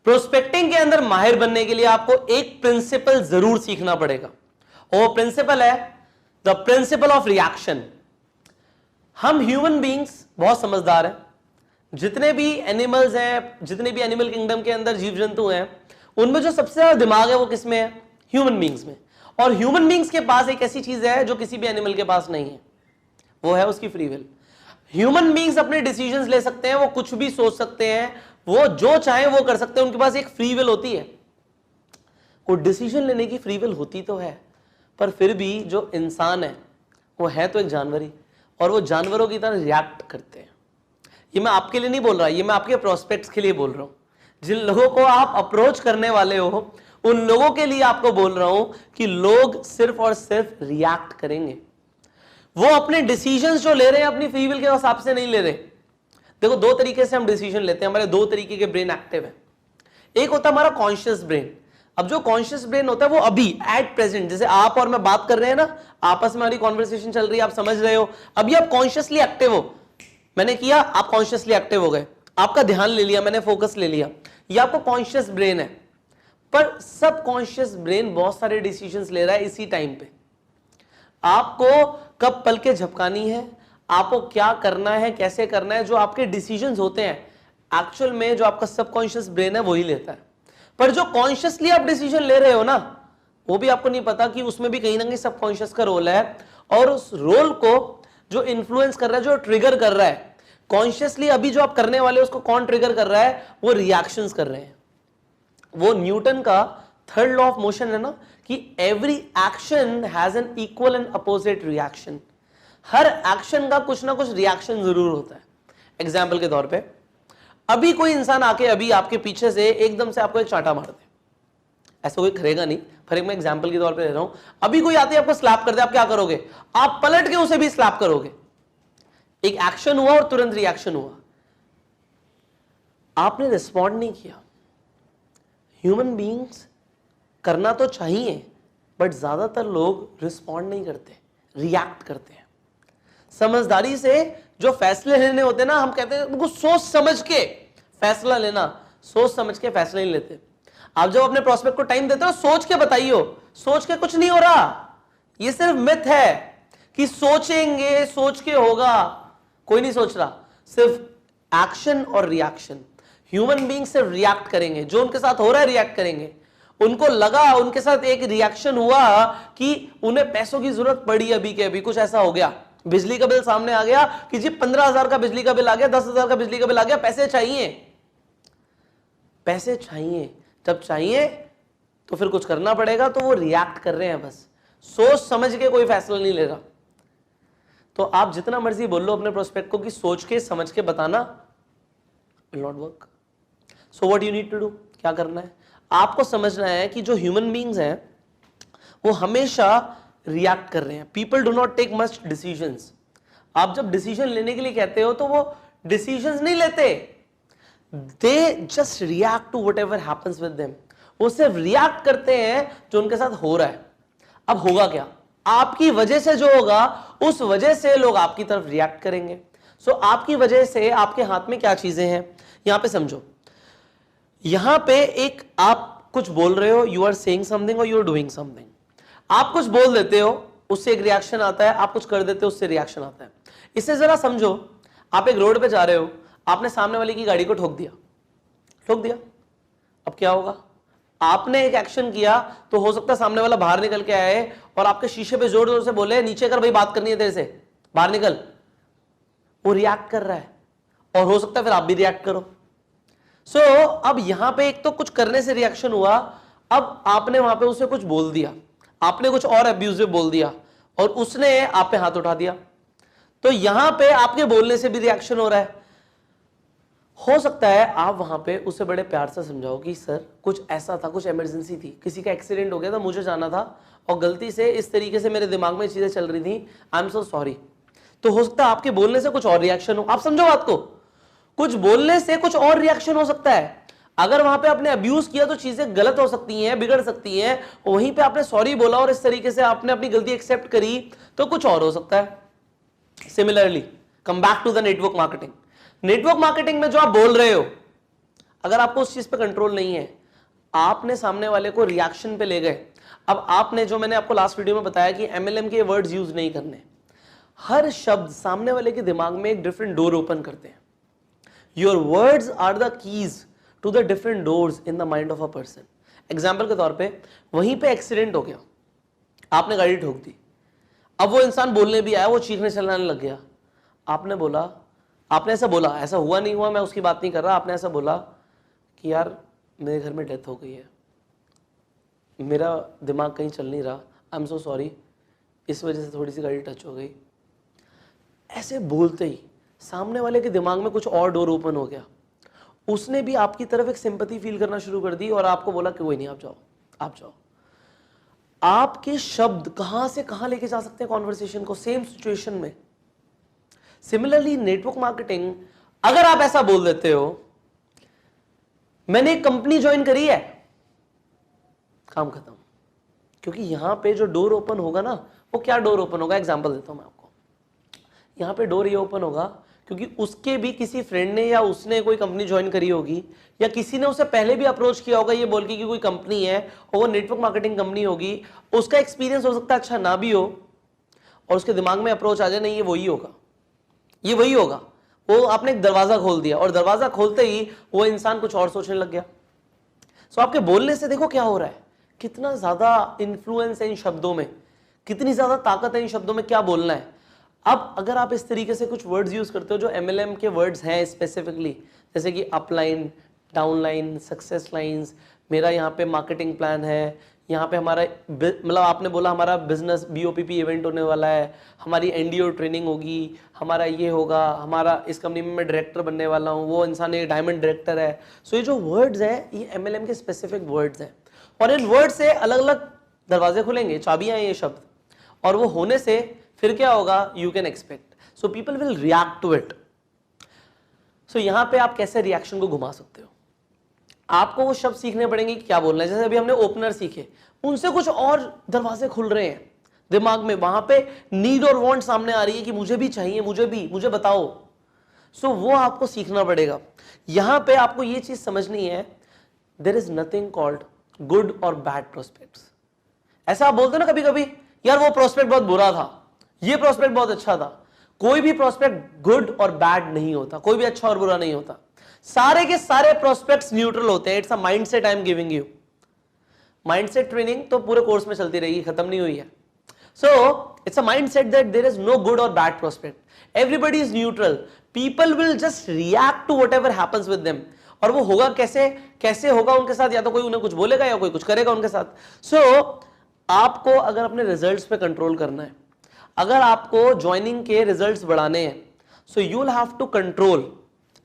Prospecting के अंदर माहिर बनने के लिए आपको एक प्रिंसिपल जरूर सीखना पड़ेगा, और प्रिंसिपल है द प्रिंसिपल ऑफ रिएक्शन। हम ह्यूमन बींग्स बहुत समझदार हैं। जितने भी एनिमल्स हैं, जितने भी एनिमल किंगडम के अंदर जीव जंतु हैं, उनमें जो सबसे ज्यादा दिमाग है वो किसमें है? ह्यूमन बींग्स में। और ह्यूमन बींग्स के पास एक ऐसी चीज है जो किसी भी एनिमल के पास नहीं है, वो है उसकी फ्री विल। ह्यूमन बींग्स अपने डिसीजंस ले सकते हैं, वो कुछ भी सोच सकते हैं, वो जो चाहे वो कर सकते हैं, उनके पास एक फ्री विल होती है। वो डिसीजन लेने की फ्री विल होती तो है, पर फिर भी जो इंसान है वो है तो एक जानवर ही, और वो जानवरों की तरह रिएक्ट करते हैं। ये मैं आपके लिए नहीं बोल रहा, ये मैं आपके प्रोस्पेक्ट्स के लिए बोल रहा हूं। जिन लोगों को आप अप्रोच करने वाले हो उन लोगों के लिए आपको बोल रहा हूं कि लोग सिर्फ और सिर्फ रिएक्ट करेंगे। वो अपने डिसीजंस जो ले रहे हैं अपनी फ्री विल के हिसाब से नहीं ले रहे। देखो, दो तरीके से हम डिसीजन लेते हैं, हमारे दो तरीके के ब्रेन एक्टिव है। एक होता है हमारा कॉन्शियस ब्रेन। अब जो कॉन्शियस ब्रेन होता है वो अभी एट प्रेजेंट, जैसे आप और मैं बात कर रहे हैं ना, आपस में हमारी कॉन्वर्सेशन चल रही है, आप समझ रहे हो, अभी आप कॉन्शियसली एक्टिव हो। मैंने किया, आप कॉन्शियसली एक्टिव हो गए, आपका ध्यान ले लिया, मैंने फोकस ले लिया, ये आपका कॉन्शियस ब्रेन है। पर सब कॉन्शियस ब्रेन बहुत सारे डिसीजंस ले रहा है इसी टाइम पे। आपको कब पलके झपकानी है, आपको क्या करना है, कैसे करना है, जो आपके डिसीजंस होते हैं एक्चुअल में जो आपका सबकॉन्शियस ब्रेन है वही लेता है। पर जो कॉन्शियसली आप डिसीजन ले रहे हो ना, वो भी आपको नहीं पता कि उसमें भी कहीं ना कहीं सबकॉन्शियस का रोल है, और उस रोल को जो इन्फ्लुएंस कर रहा है, जो ट्रिगर कर रहा है कॉन्शियसली, अभी जो आप करने वाले हो उसको कौन ट्रिगर कर रहा है? वो रिएक्शंस कर रहे हैं। वो न्यूटन का थर्ड लॉ ऑफ मोशन है ना, कि every action has an equal and opposite reaction. Her action का कुछ ना कुछ रिएक्शन जरूर होता है। एग्जाम्पल के तौर पे, अभी कोई इंसान आके अभी आपके पीछे से एकदम से आपको एक चांटा मार दे, ऐसा कोई करेगा नहीं, पर मैं एग्जाम्पल के तौर पे ले रहा हूं। अभी कोई आते आपको स्लैप कर दे, आप क्या करोगे? आप पलट के उसे भी स्लैप करोगे। एक एक्शन हुआ और तुरंत रिएक्शन हुआ, आपने रिस्पॉन्ड नहीं किया। ह्यूमन बीइंग्स करना तो चाहिए, बट ज्यादातर लोग रिस्पॉन्ड नहीं करते, रिएक्ट करते हैं। समझदारी से जो फैसले लेने होते हैं ना, हम कहते हैं उनको सोच समझ के फैसला लेना, सोच समझ के फैसले नहीं लेते। आप जब अपने प्रोस्पेक्ट को टाइम देते हो, सोच के बताइए, सोच के कुछ नहीं हो रहा। ये सिर्फ मिथ है कि सोचेंगे, सोच के होगा, कोई नहीं सोच रहा। सिर्फ एक्शन और रिएक्शन। ह्यूमन बीइंग सिर्फ रिएक्ट करेंगे, जो उनके साथ हो रहा है रिएक्ट करेंगे। उनको लगा, उनके साथ एक रिएक्शन हुआ कि उन्हें पैसों की जरूरत पड़ी, अभी के अभी कुछ ऐसा हो गया, बिजली का बिल सामने आ गया कि जी 15,000 का बिजली का बिल आ गया, 10,000 का बिजली का बिल आ गया, पैसे चाहिए, पैसे चाहिए। जब चाहिए तो फिर कुछ करना पड़ेगा, तो वो रिएक्ट कर रहे हैं, बस सोच समझ के कोई फैसला नहीं ले रहा। तो आप जितना मर्जी बोल लो अपने प्रोस्पेक्ट को कि सोच के समझ के बताना, will not work. So what you need to do, क्या करना है? आपको समझना है कि जो ह्यूमन बीइंग्स हैं वो हमेशा रिएक्ट कर रहे हैं। People do not take much decisions. आप जब डिसीजन लेने के लिए कहते हो तो वो डिसीजंस नहीं लेते, they just react to whatever happens with them. वो सिर्फ रिएक्ट करते हैं जो उनके साथ हो रहा है। अब होगा क्या? आपकी वजह से जो होगा, उस वजह से लोग आपकी तरफ रिएक्ट करेंगे। सो आपकी वजह से आपके हाथ में क्या चीजें हैं, यहां पे समझो। यहां पे एक आप कुछ बोल रहे हो, यू आर सेइंग समथिंग और यू आर डूइंग समथिंग। आप कुछ बोल देते हो, उससे एक रिएक्शन आता है, आप कुछ कर देते हो, उससे रिएक्शन आता है। इससे जरा समझो, आप एक रोड पे जा रहे हो, आपने सामने वाले की गाड़ी को ठोक दिया, ठोक दिया, अब क्या होगा? आपने एक एक्शन किया तो हो सकता है सामने वाला बाहर निकल के आए और आपके शीशे पे जोर जोर से बोले, नीचे कर भाई, बात करनी है तेरे से, बाहर निकल। वो रिएक्ट कर रहा है, और हो सकता है फिर आप भी रिएक्ट करो। सो अब यहां पे एक तो कुछ करने से रिएक्शन हुआ, अब आपने वहां पे उसे कुछ बोल दिया, आपने कुछ और अब्यूजिव बोल दिया, और उसने आप पे हाथ उठा दिया, तो यहां पे आपके बोलने से भी रिएक्शन हो रहा है। हो सकता है आप वहां पे उसे बड़े प्यार से समझाओ कि सर कुछ ऐसा था, कुछ इमरजेंसी थी, किसी का एक्सीडेंट हो गया था, मुझे जाना था, और गलती से इस तरीके से मेरे दिमाग में चीजें चल रही थी, आई एम सो सॉरी। तो हो सकता है आपके बोलने से कुछ और रिएक्शन हो। आप समझो बात को, कुछ बोलने से कुछ और रिएक्शन हो सकता है। अगर वहां पे आपने अब्यूज किया तो चीजें गलत हो सकती हैं, बिगड़ सकती हैं। वहीं पे आपने सॉरी बोला और इस तरीके से आपने अपनी गलती एक्सेप्ट करी, तो कुछ और हो सकता है। Similarly come back to the network marketing. Network marketing में जो आप बोल रहे हो, अगर आपको उस चीज पे कंट्रोल नहीं है, आपने सामने वाले को रिएक्शन पे ले गए। अब आपने, जो मैंने आपको लास्ट वीडियो में बताया कि एमएलएम के वर्ड्स यूज नहीं करने, हर शब्द सामने वाले के दिमाग में एक डिफरेंट डोर ओपन करते हैं। Your words are the keys to the different doors in the mind of a person. Example के तौर पे, वहीं पे एक्सीडेंट हो गया, आपने गाड़ी ठोक दी, अब वो इंसान बोलने भी आया, वो चीखने चिल्लाने लग गया, आपने बोला, आपने ऐसा बोला, ऐसा हुआ नहीं हुआ मैं उसकी बात नहीं कर रहा, आपने ऐसा बोला कि यार मेरे घर में डेथ हो गई है, मेरा दिमाग कहीं चल नहीं रहा, आई एम सो सॉरी, इस वजह से थोड़ी सी गाड़ी टच हो गई। ऐसे बोलते ही सामने वाले के दिमाग में कुछ और डोर ओपन हो गया, उसने भी आपकी तरफ एक सिंपैथी फील करना शुरू कर दी और आपको बोला कि कोई नहीं, आप जाओ, आप जाओ। आपके शब्द कहां से कहां लेके जा सकते हैं कॉन्वर्सेशन को, सेम सिचुएशन में। सिमिलरली नेटवर्क मार्केटिंग, अगर आप ऐसा बोल देते हो, मैंने एक कंपनी ज्वाइन करी है, काम खत्म। क्योंकि यहां पे जो डोर ओपन होगा ना, वो क्या डोर ओपन होगा, एग्जांपल देता हूं मैं आपको। यहां पे डोर ये ओपन होगा क्योंकि उसके भी किसी फ्रेंड ने या उसने कोई कंपनी ज्वाइन करी होगी, या किसी ने उसे पहले भी अप्रोच किया होगा ये बोल के कि कोई कंपनी है और वो नेटवर्क मार्केटिंग कंपनी होगी, उसका एक्सपीरियंस हो सकता है अच्छा ना भी हो, और उसके दिमाग में अप्रोच आ जाए, नहीं ये वही होगा, ये वही होगा। वो आपने एक दरवाजा खोल दिया और दरवाजा खोलते ही वो इंसान कुछ और सोचने लग गया। सो आपके बोलने से देखो क्या हो रहा है, कितना ज्यादा इंफ्लुएंस है इन शब्दों में, कितनी ज्यादा ताकत है इन शब्दों में, क्या बोलना है। अब अगर आप इस तरीके से कुछ वर्ड्स यूज करते हो जो एमएलएम के वर्ड्स हैं स्पेसिफिकली, जैसे कि अपलाइन, डाउनलाइन, सक्सेस लाइंस, मेरा यहाँ पे मार्केटिंग प्लान है, यहाँ पे हमारा मतलब आपने बोला हमारा बिजनेस बीओपीपी इवेंट होने वाला है, हमारी एनडीओ ट्रेनिंग होगी, हमारा ये होगा, हमारा इस कंपनी में मैं डायरेक्टर बनने वाला हूँ, वो इंसान ये डायमंड डायरेक्टर है। सो ये जो वर्ड्स हैं ये एमएलएम के स्पेसिफिक वर्ड्स हैं, और इन वर्ड से अलग अलग दरवाजे खुलेंगे, चाबियां हैं ये शब्द, और वो होने से फिर क्या होगा, you can expect, so people will react to it. So यहां पे आप कैसे रिएक्शन को घुमा सकते हो, आपको वो शब्द सीखने पड़ेंगे कि क्या बोलना है। जैसे अभी हमने ओपनर सीखे, उनसे कुछ और दरवाजे खुल रहे हैं दिमाग में, वहां पे नीड और वांट सामने आ रही है कि मुझे भी चाहिए, मुझे बताओ। सो वो आपको सीखना पड़ेगा। यहां पे आपको ये चीज समझनी है, there is nothing called good और बैड प्रोस्पेक्ट्स। ऐसा आप बोलते ना कभी कभी, यार वो प्रोस्पेक्ट बहुत बुरा था, ये प्रोस्पेक्ट बहुत अच्छा था। कोई भी प्रोस्पेक्ट गुड और बैड नहीं होता, कोई भी अच्छा और बुरा नहीं होता, सारे के सारे प्रोस्पेक्ट्स न्यूट्रल होते हैं। It's a mindset I am giving you. Mindset training तो पूरे कोर्स में चलती रहेगी, खत्म नहीं हुई है। So it's a mindset that there is no good और bad prospect, everybody is neutral, people will just react to whatever happens with them. और वो होगा कैसे होगा उनके साथ, या तो कोई उन्हें कुछ बोलेगा या कोई कुछ करेगा उनके साथ। सो आपको अगर अपने रिजल्ट्स पे कंट्रोल करना है, अगर आपको ज्वाइनिंग के रिजल्ट्स बढ़ाने हैं, so you will have to control,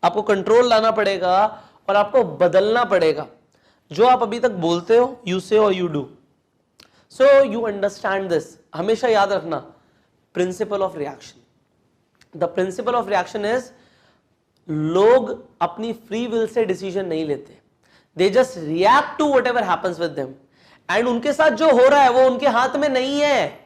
आपको कंट्रोल लाना पड़ेगा और आपको बदलना पड़ेगा। जो आप अभी तक बोलते हो, यू से और you do, so you understand this. हमेशा याद रखना, principle of reaction. The principle of reaction is, लोग अपनी फ्री विल से डिसीजन नहीं लेते, they just react to whatever happens with them, and उनके साथ जो हो रहा है वो उनके हाथ में नहीं है,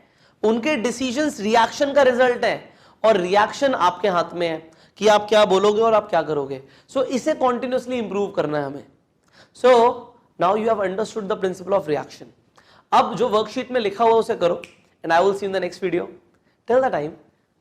उनके डिसीजंस रिएक्शन का रिजल्ट है, और रिएक्शन आपके हाथ में है कि आप क्या बोलोगे और आप क्या करोगे। सो इसे कॉन्टिन्यूसली इंप्रूव करना है हमें। So now you have understood the principle of reaction. अब जो वर्कशीट में लिखा हुआ उसे करो, and I will see in the next video. Till the time,